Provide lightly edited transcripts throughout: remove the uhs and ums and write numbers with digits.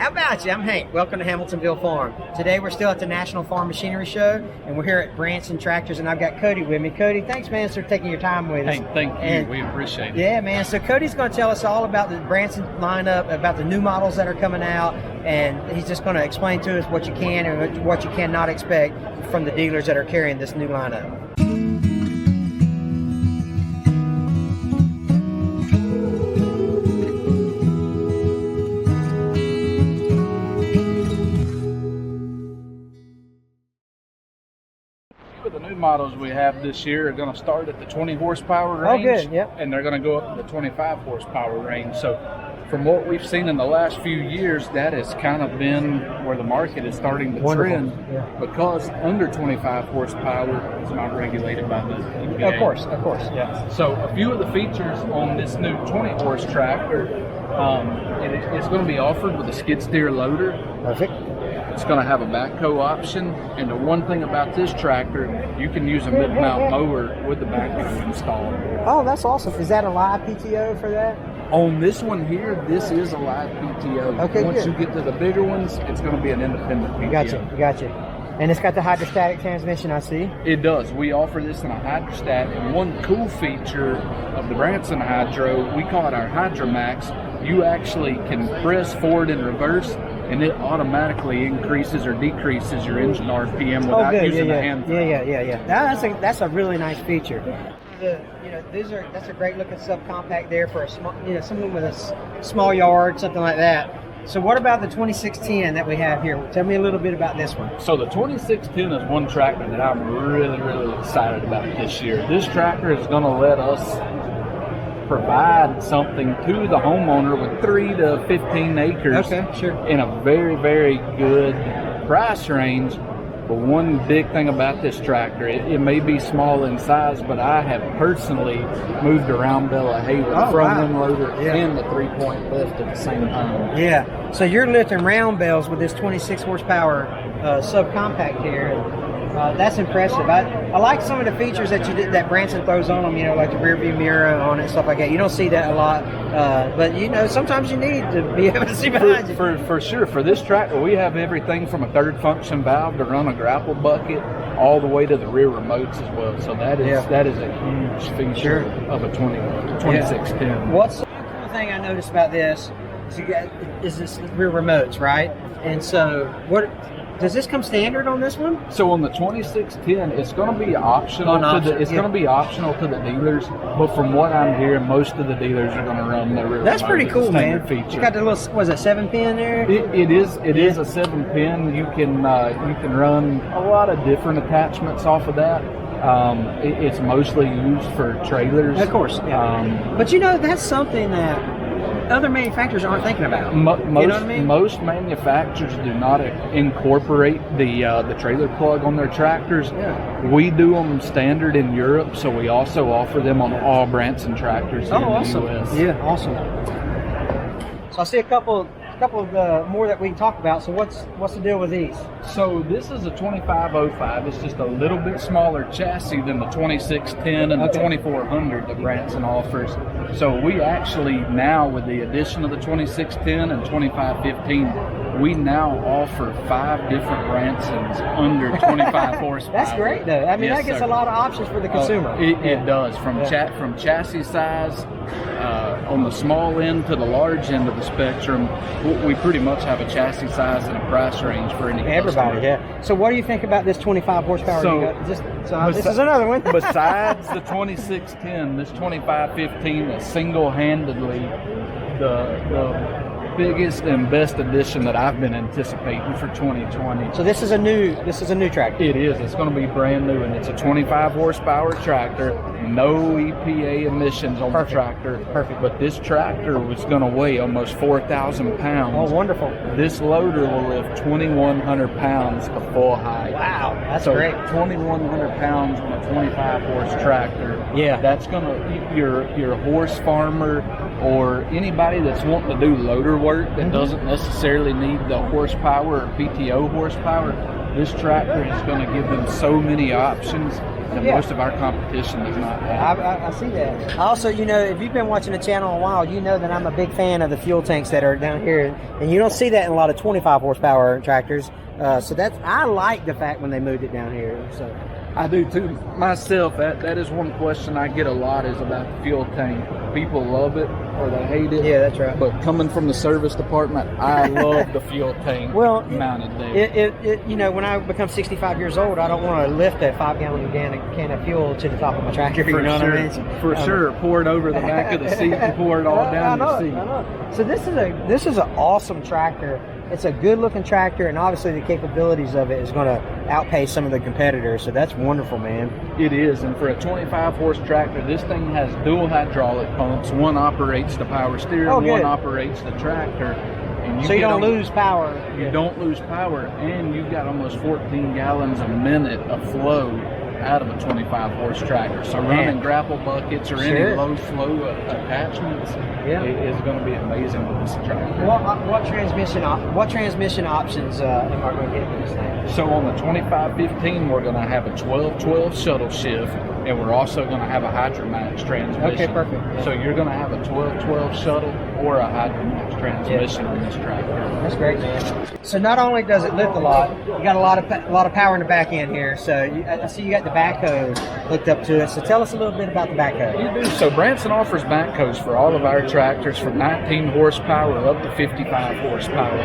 How about you? I'm Hank. Welcome to Hamiltonville Farm. Today we're still at the National Farm Machinery Show, and we're here at Branson Tractors, and I've got Cody with me. Cody, thanks, man, for taking your time with us. Hey, thank you. We appreciate it. Yeah, man. So Cody's going to tell us all about the Branson lineup, about the new models that are coming out, and he's just going to explain to us what you can and what you cannot expect from the dealers that are carrying this new lineup. The new models we have this year are going to start at the 20 horsepower range. Oh, good. Yep. And they're going to go up to the 25 horsepower range. So from what we've seen in the last few years, that has kind of been where the market is starting to trend. Yeah. Because under 25 horsepower is not regulated by the EPA. Of course, yeah. So a few of the features on this new 20 horse tractor, it's going to be offered with a skid steer loader. Perfect. It's going to have a backhoe option, and the one thing about this tractor, you can use a mid-mount mower with the backhoe installed. Oh, that's awesome. Is that a live PTO for that? On this one here, this is a live PTO. Okay, Once good. you get to the bigger ones, it's going to be an independent PTO. Gotcha. And it's got the hydrostatic transmission, I see. It does. We offer this in a hydrostat, and one cool feature of the Branson Hydro, we call it our Hydromax. You actually can press forward and reverse, and it automatically increases or decreases your engine RPM without using the hand. Yeah. That's a really nice feature. That's a great looking subcompact there for a small, someone with a small yard, something like that. So what about the 2610 that we have here? Tell me a little bit about this one. So the 2610 is one tractor that I'm really excited about this year. This tractor is going to let us provide something to the homeowner with 3 to 15 acres in a very good price range. But one big thing about this tractor, it may be small in size, but I have personally moved around bale of hay with the front end loader and the 3-point lift at the same time. Yeah, so you're lifting round bales with this 26 horsepower subcompact here. That's impressive. I like some of the features that Branson throws on them, like the rear view mirror on it and stuff like that. You don't see that a lot, but sometimes you need to be able to see behind you. For sure. For this tractor, we have everything from a third function valve to run a grapple bucket all the way to the rear remotes as well. So that is a huge feature of a 2610. What's the cool thing I noticed about this is this rear remotes, right? And so does this come standard on this one? So on the 2610, it's going to be optional. Going to be optional to the dealers, but from what I'm hearing, most of the dealers are going to run the rear. That's pretty cool, man. Feature. It's got the little 7-pin there. It is a 7-pin. You can run a lot of different attachments off of that. It's mostly used for trailers, of course. Yeah. But that's something that other manufacturers aren't thinking about. Most, you know what I mean? Most manufacturers do not incorporate the trailer plug on their tractors. Yeah. We do them standard in Europe, so we also offer them on all Branson tractors in the US. Yeah, awesome. So I see a couple of more that we can talk about. So what's the deal with these? So this is a 2505. It's just a little bit smaller chassis than the 2610 and the 2400 that Branson offers. So we actually now, with the addition of the 2610 and 2515, we now offer 5 different Bransons under 25 horsepower. That's great, though. I mean, that gets a lot of options for the consumer. It does. From chassis size on the small end to the large end of the spectrum, we pretty much have a chassis size and a price range for everybody. Yeah. So what do you think about this 25 horsepower? This is another one. Besides the 2610, this 2515 is single-handedly the biggest and best addition that I've been anticipating for 2020. So this is a new tractor. It is. It's going to be brand new, and it's a 25 horsepower tractor. No EPA emissions on the tractor. Perfect. But this tractor was going to weigh almost 4,000 pounds. Oh, wonderful. This loader will lift 2,100 pounds to full height. Wow, that's great. 2,100 pounds on a 25 horse tractor. Yeah. That's going to, your horse farmer or anybody that's wanting to do loader work that doesn't necessarily need the horsepower or PTO horsepower, this tractor is going to give them so many options. and Yeah. most of our competition does not have. I see that. Also, you know, if you've been watching the channel a while, you know that I'm a big fan of the fuel tanks that are down here, and you don't see that in a lot of 25 horsepower tractors. So I like the fact when they moved it down here. So I do too myself. That is one question I get a lot, is about the fuel tank. People love it or they hate it. Yeah, that's right. But coming from the service department, I love the fuel tank mounted there. You know, when I become 65 years old, I don't want to lift a 5-gallon can of fuel to the top of my tractor. You know what I mean? For sure. Pour it over the back of the seat and pour it all down the seat. I know. So this is an awesome tractor. It's a good looking tractor, and obviously the capabilities of it is going to outpace some of the competitors. So that's wonderful, man. It is, and for a 25 horse tractor, this thing has dual hydraulic pumps. One operates the power steering, one operates the tractor. And so you don't lose power. You don't lose power, and you've got almost 14 gallons a minute of flow out of a 25 horse tractor. So running grapple buckets or any low flow attachments is going to be amazing with this tractor. What transmission options am I going to get with this thing? So on the 2515, we're going to have a 12-12 shuttle shift, and we're also going to have a Hydromax transmission. Okay, perfect. So you're going to have a 12-12 shuttle or a Hydromax transmission on this tractor. That's great, man. So not only does it lift a lot, you got a lot of power in the back end here. So I see you got the backhoe hooked up to it. So tell us a little bit about the backhoe. You do. So Branson offers backhoes for all of our tractors from 19 horsepower up to 55 horsepower.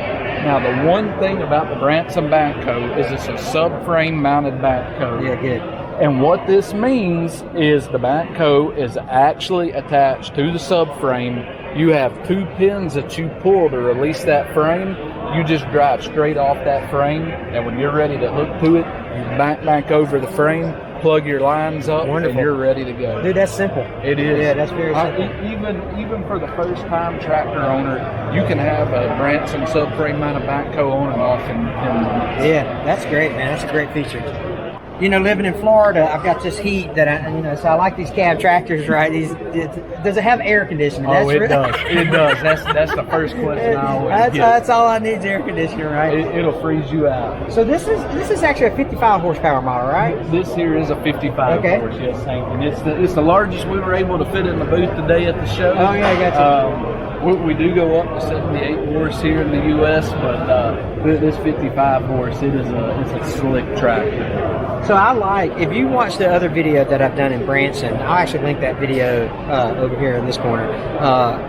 Now the one thing about the Branson backhoe is it's a subframe mounted backhoe. Yeah, good. And what this means is the backhoe is actually attached to the subframe. You have 2 pins that you pull to release that frame. You just drive straight off that frame, and when you're ready to hook to it, you back over the frame, plug your lines up, and you're ready to go. Dude, that's simple. It is. Yeah, that's very simple. Even for the first time tractor owner, you can have a Branson subframe mounted backhoe on and off in minutes. Yeah, that's great, man. That's a great feature. You know, living in Florida, I've got this heat that so I like these cab tractors, right? Does it have air conditioning? It does. It does. That's the first question I always get. That's all I need is air conditioning, right? It'll freeze you out. So this is actually a 55 horsepower model, right? This here is a 55 horse, yes, Hank. And it's the largest we were able to fit in the booth today at the show. Oh yeah, I got you. We do go up to 78 horse here in the U.S., but this 55 horse, it's a slick tractor. So if you watch the other video that I've done in Branson, I'll actually link that video over here in this corner.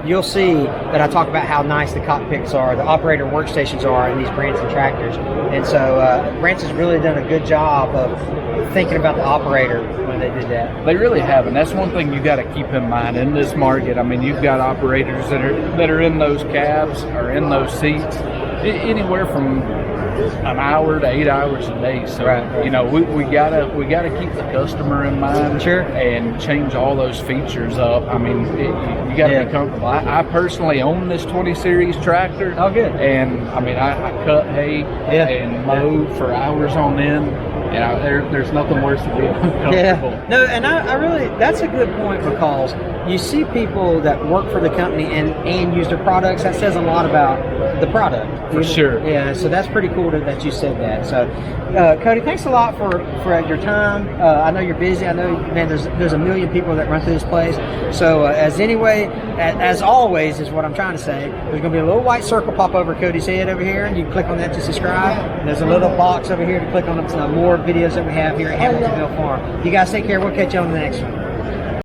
You'll see that I talk about how nice the cockpits are, the operator workstations are in these Branson tractors. And so Branson's really done a good job of thinking about the operator when they did that. They really have, and that's one thing you got to keep in mind in this market. I mean, you've got operators that are in those cabs or in those seats anywhere from an hour to 8 hours a day. So you know, we gotta keep the customer in mind, and change all those features up. I mean, you gotta be comfortable. I personally own this 20 series tractor. Oh, good. And I mean, I cut hay and mow for hours on end. And there's nothing worse than being uncomfortable. Yeah. No, and I really, that's a good point, because you see people that work for the company and use their products. That says a lot about the product. For sure. Yeah, so that's pretty cool that you said that. So, Cody, thanks a lot for your time. I know you're busy. I know, man, there's a million people that run through this place. So, as always, is what I'm trying to say. There's going to be a little white circle pop over Cody's head over here, and you can click on that to subscribe. And there's a little box over here to click on more videos that we have here at Hamiltonville Farm. You guys take care. We'll catch you on the next one.